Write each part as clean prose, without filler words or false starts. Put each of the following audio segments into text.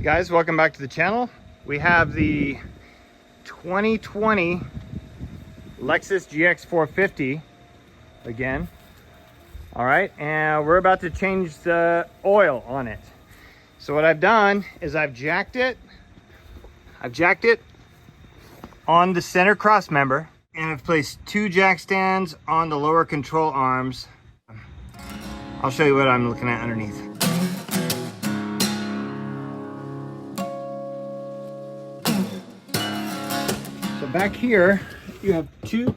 Guys, welcome back to the channel. We have the 2020 Lexus GX460 again. All right, and we're about to change the oil on it. So what I've done is I've jacked it on the center cross member, and I've placed two jack stands on the lower control arms. I'll show you what I'm looking at underneath. So back here, you have two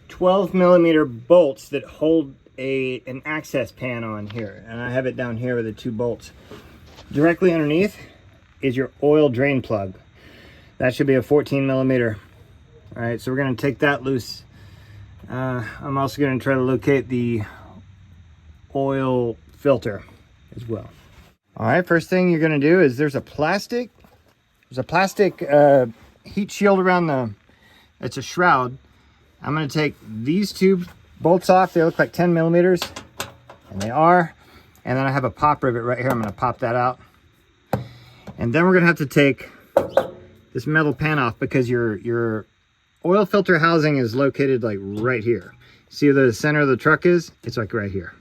12mm bolts that hold an access pan on here, and I have it down here with the two bolts. Directly underneath is your oil drain plug. That should be a 14mm. All right, so we're going to take that loose. I'm also going to try to locate the oil filter as well. All right, first thing you're going to do is there's a plastic heat shield around it's a shroud. I'm going to take these two bolts off. They look like 10mm, and they are. And then I have a pop rivet right here. I'm going to pop that out. And then we're going to have to take this metal pan off, because your oil filter housing is located like right here. See where the center of the truck is? It's like right here.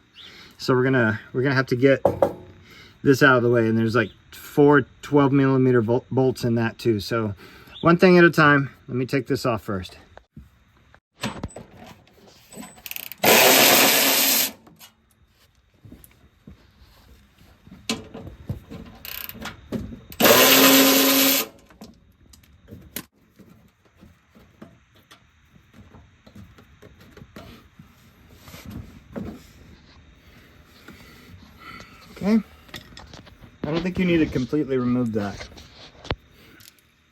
So we're gonna have to get this out of the way, and there's like four 12mm bolts in that too. So one thing at a time. Let me take this off first. Okay, I don't think you need to completely remove that,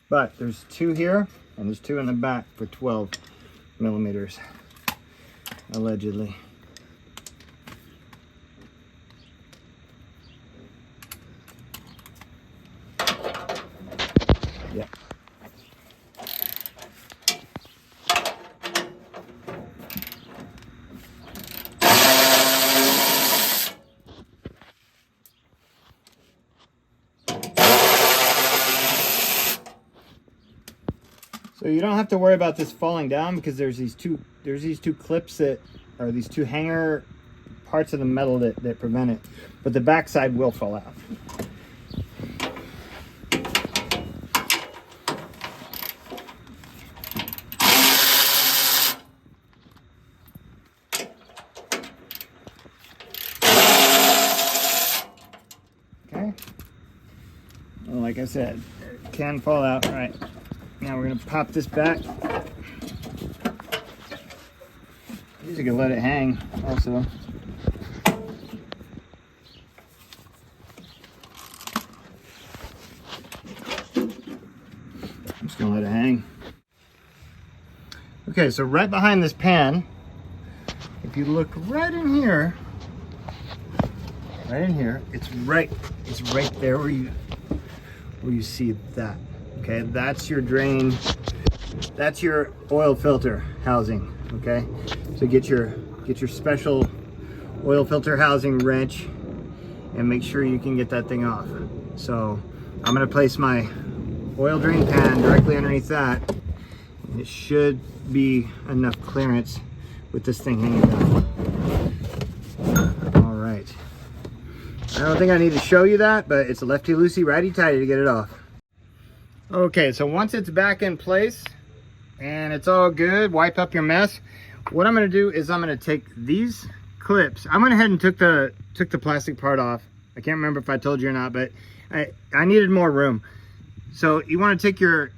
but there's two here and there's two in the back for 12mm, allegedly. Yeah. So you don't have to worry about this falling down, because there's these two clips that are these two hanger parts of the metal that prevent it, but the backside will fall out. Okay. Well, like I said, it can fall out. All right. Now we're going to pop this back. You can let it hang also. I'm just going to let it hang. Okay, so right behind this pan, if you look right in here, it's right there where you see that. Okay, that's your drain, that's your oil filter housing. Okay, so get your special oil filter housing wrench and make sure you can get that thing off. So I'm going to place my oil drain pan directly underneath that, and it should be enough clearance with this thing hanging down. All right, I don't think I need to show you that, but it's a lefty loosey righty tighty to get it off. Okay, so once it's back in place and it's all good, wipe up your mess. What I'm going to do is I'm going to take these clips. I went ahead and took the plastic part off. I can't remember if I told you or not, but I needed more room. So you want to take your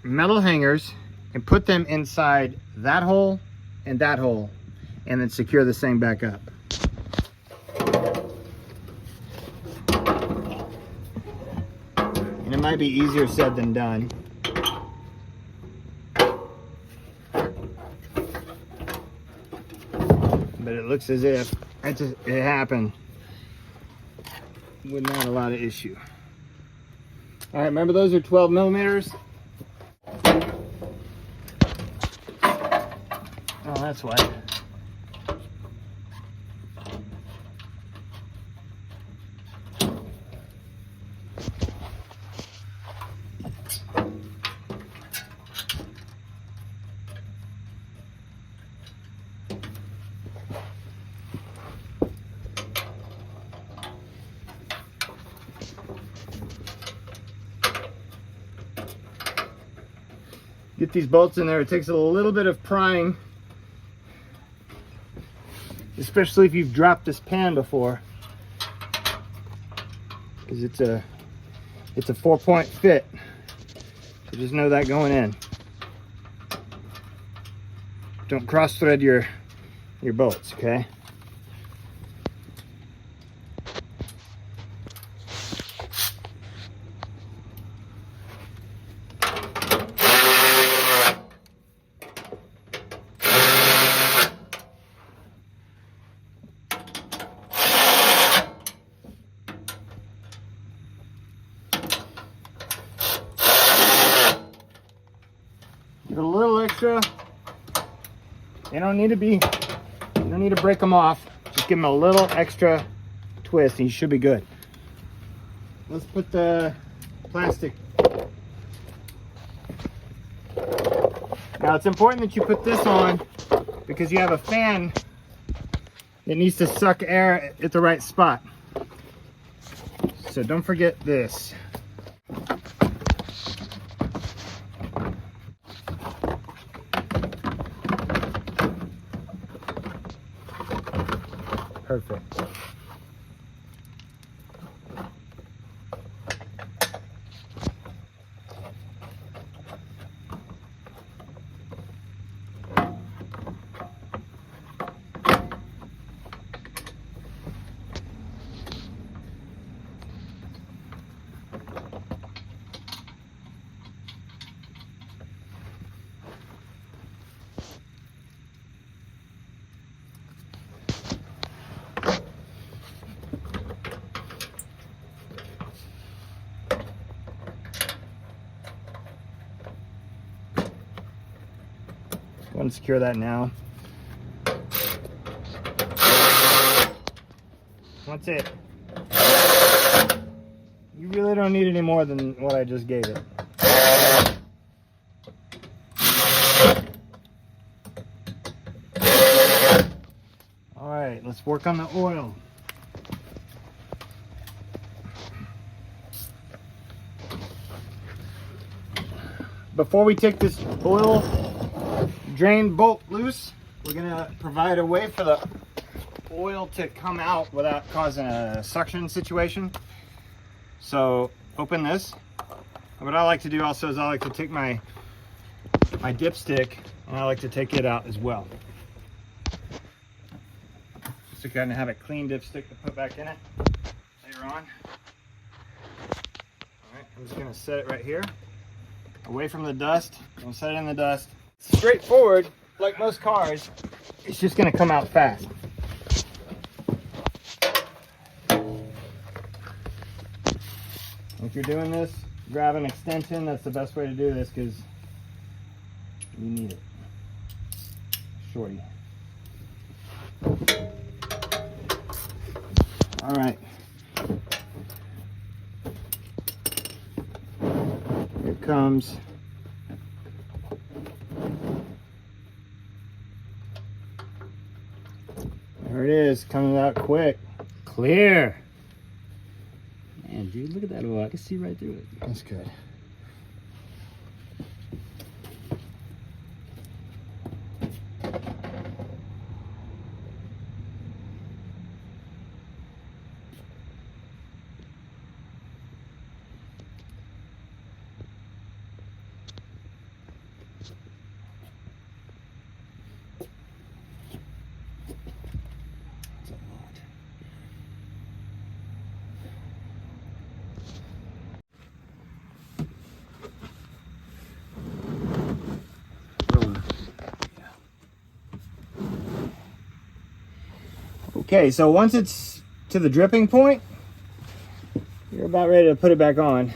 metal hangers and put them inside that hole, and then secure this thing back up. And it might be easier said than done. But it looks as if it happened with not a lot of issue. All right, remember those are 12mm. Oh, that's why. get these bolts in there. It takes a little bit of prying, especially if you've dropped this pan before, because it's a 4-point fit. So just know that going in. Don't cross thread your bolts, okay? Give it a little extra. You don't need to break them off. Just give them a little extra twist and you should be good. Let's put the plastic. Now it's important that you put this on because you have a fan that needs to suck air at the right spot. So don't forget this. Perfect. Go and secure that now. That's it. You really don't need any more than what I just gave it. All right, let's work on the oil. Before we take this oil drain bolt loose, we're gonna provide a way for the oil to come out without causing a suction situation. So open this. What I like to do also is I like to take my dipstick and I like to take it out as well. Just to kind of have a clean dipstick to put back in it later on. All right, I'm just gonna set it right here, away from the dust. I'm gonna set it in the dust. Straightforward, like most cars, it's just going to come out fast. If you're doing this, grab an extension. That's the best way to do this because you need it. Shorty. All right. Here it comes. There it is, coming out quick. Clear. Man, dude, look at that oil. I can see right through it. That's good. Okay, so once it's to the dripping point, you're about ready to put it back on.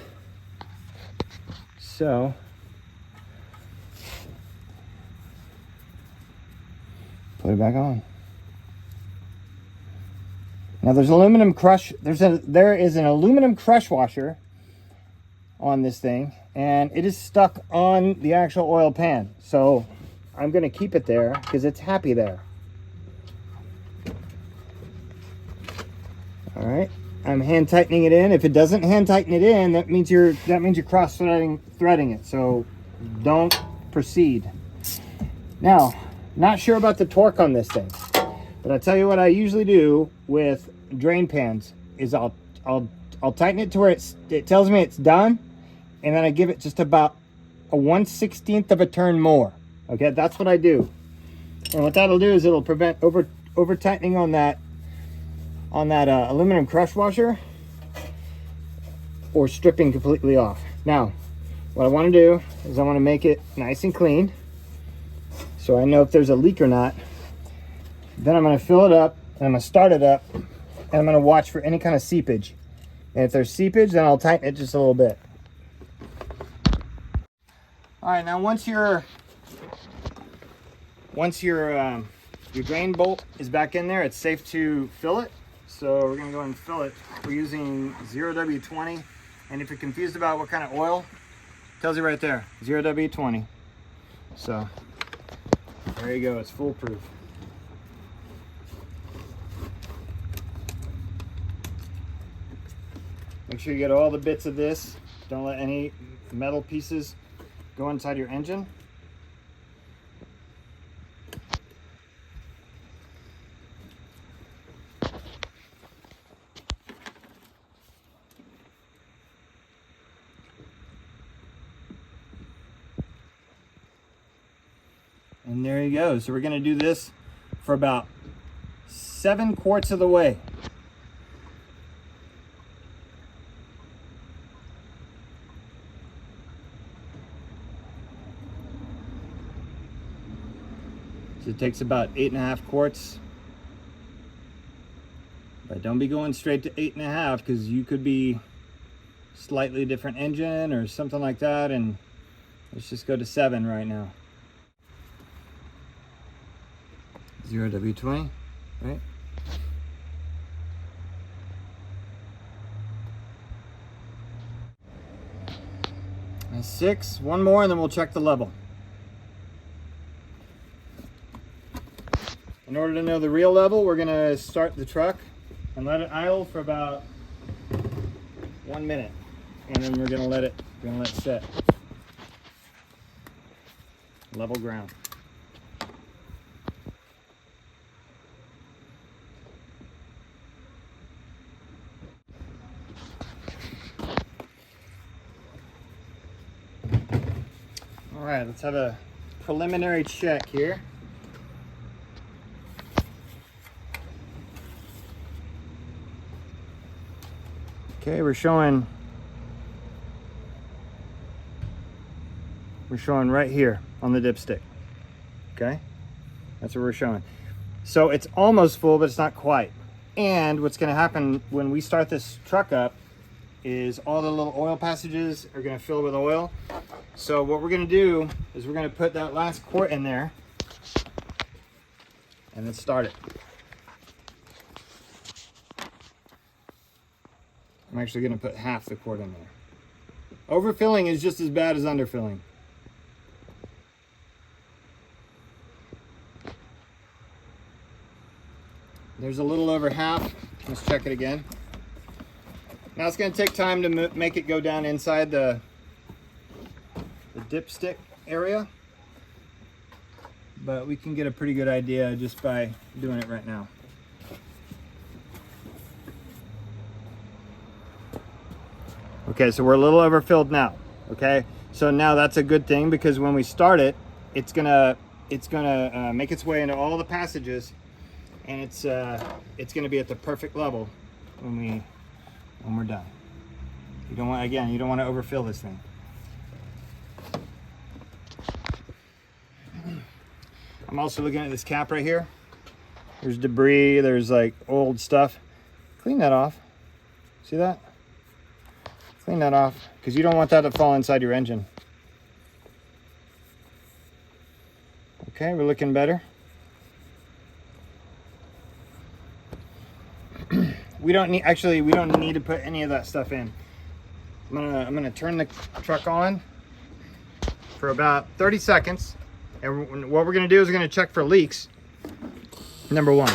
So, put it back on. Now there's aluminum crush, there is an aluminum crush washer on this thing, and it is stuck on the actual oil pan. So I'm gonna keep it there because it's happy there. All right, I'm hand tightening it in. If it doesn't hand tighten it in, that means you're cross threading it. So don't proceed. Now, not sure about the torque on this thing, but I'll tell you what I usually do with drain pans is I'll tighten it to where it tells me it's done, and then I give it just about a 1/16 of a turn more. Okay, that's what I do. And what that'll do is it'll prevent over tightening on that aluminum crush washer or stripping completely off. Now, what I want to do is I want to make it nice and clean so I know if there's a leak or not. Then I'm going to fill it up and I'm going to start it up and I'm going to watch for any kind of seepage. And if there's seepage, then I'll tighten it just a little bit. All right, now once your drain bolt is back in there, it's safe to fill it. So we're going to go ahead and fill it. We're using 0W20. And if you're confused about what kind of oil, it tells you right there, 0W20. So there you go, it's foolproof. Make sure you get all the bits of this. Don't let any metal pieces go inside your engine. And there you go. So we're going to do this for about 7 quarts of the way. So it takes about 8.5 quarts. But don't be going straight to 8.5 because you could be slightly different engine or something like that. And let's just go to 7 right now. 0W20, right? And 6, one more, and then we'll check the level. In order to know the real level, we're gonna start the truck and let it idle for about 1 minute, and then we're gonna let it set. Level ground. All right, let's have a preliminary check here. Okay, we're showing right here on the dipstick. Okay, that's what we're showing. So it's almost full, but it's not quite. And what's going to happen when we start this truck up is all the little oil passages are going to fill with oil. So what we're going to do is we're going to put that last quart in there and then start it. I'm actually going to put half the quart in there. Overfilling is just as bad as underfilling. There's a little over half. Let's check it again. Now it's going to take time to make it go down inside the dipstick area, but we can get a pretty good idea just by doing it right now. Okay, so we're a little overfilled now. Okay, so now that's a good thing because when we start it, it's gonna make its way into all the passages, and it's gonna be at the perfect level when we're done. You don't want to overfill this thing. I'm also looking at this cap right here. There's debris, there's like old stuff. Clean that off. See that? Clean that off, because you don't want that to fall inside your engine. Okay, we're looking better. We don't need to put any of that stuff in. I'm gonna turn the truck on for about 30 seconds. And what we're gonna do is we're gonna check for leaks. Number 1.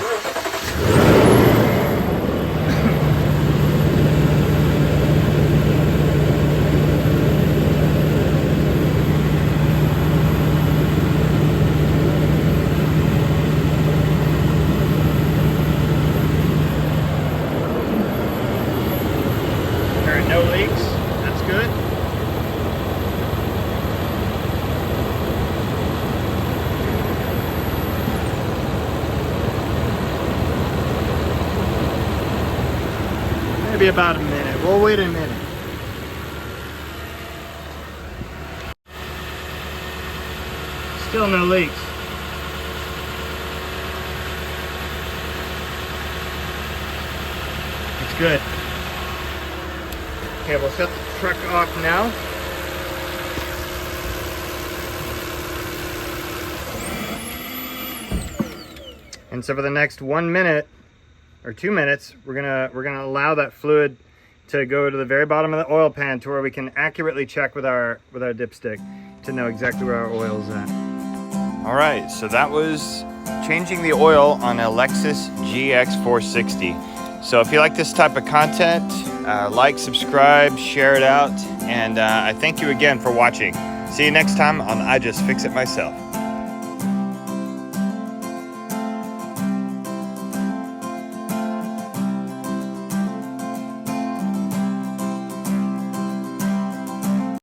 No leaks. That's good. Maybe about a minute. We'll wait a minute. Still no leaks. It's good. Okay, we'll shut the truck off now. And so for the next 1 minute or 2 minutes, we're gonna allow that fluid to go to the very bottom of the oil pan to where we can accurately check with our dipstick to know exactly where our oil is at. All right, so that was changing the oil on a Lexus GX460. So if you like this type of content, like, subscribe, share it out, and I thank you again for watching. See you next time on I Just Fix It Myself.